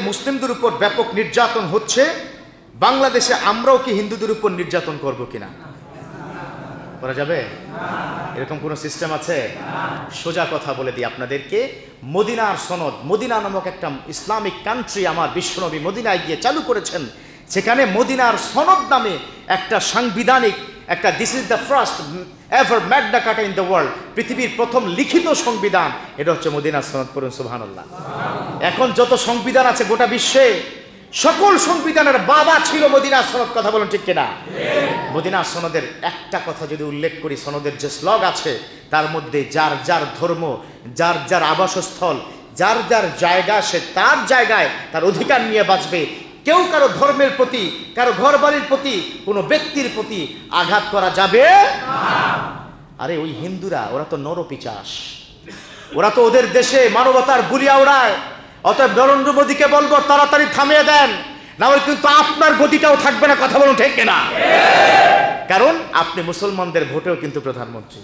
মুসলিমদের উপর ব্যাপক নির্যাতন হচ্ছে, বাংলাদেশে আমরাও কি হিন্দুদের উপর নির্যাতন করব কিনা? করা যাবে? এরকম কোনো সিস্টেম আছে? সোজা কথা বলে দিই আপনাদেরকে, মদিনার সনদ, মদিনা নামক একটা ইসলামিক কান্ট্রি আমার বিশ্বনবী মদিনায় গিয়ে চালু করেছেন। সেখানে মদিনার সনদ নামে একটা সাংবিধানিক একটা, this is the first ever Magna কার্টা in the world, পৃথিবীর প্রথম লিখিত সংবিধান, এটা হচ্ছে মদিনার সনদ। পড়ুন সুবহানাল্লাহ। এখন যত সংবিধান আছে গোটা বিশ্বে, সকল সংবিধানের বাবা ছিল মদিনার সনদ। কথা বলুন ঠিক কিনা? মদিনার সনদের একটা কথা যদি উল্লেখ করি, সনদের যে শ্লোক আছে তার মধ্যে যার যার ধর্ম, যার যার আবাসস্থল, যার যার জায়গা, সে তার জায়গায় তার অধিকার নিয়ে বাঁচবে। কেউ কারো ধর্মের প্রতি, কারো ঘর বাড়ির প্রতি, কোনো ব্যক্তির প্রতি আঘাত করা যাবে না। আরে ওই হিন্দুরা, ওরা তো নরপিশাচ, ওরা তো ওদের দেশে মানবতার বুলিয়া উড়ায়। অতএব নরেন্দ্র মোদীকে বলবো তাড়াতাড়ি থামিয়ে দেন, না হলে কিন্তু আপনার গতিটাও থাকবে না। কথা বলুন ঠিক কিনা? কারণ আপনি মুসলমানদের ভোটেও কিন্তু প্রধানমন্ত্রী,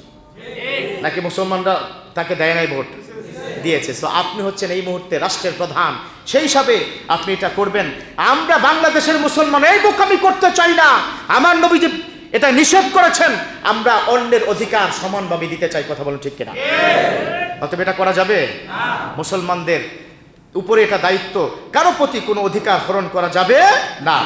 নাকি মুসলমানরা তাকে দেয় নাই? ভোট দিয়েছে। তো আপনি হচ্ছেন এই মুহূর্তে রাষ্ট্রের প্রধান, সেই হিসাবে আপনি এটা করবেন। আমরা বাংলাদেশের মুসলমান এই বোকামি করতে চাই না। আমার নবীজি এটা নিষেধ করেছেন, আমরা অন্যের অধিকার সমানভাবে দিতে চাই। কথা বলুন ঠিক কিনা? অতএব এটা করা যাবে? মুসলমানদের উপরে এটা দায়িত্ব, কারো প্রতি কোনো অধিকার হরণ করা যাবে না।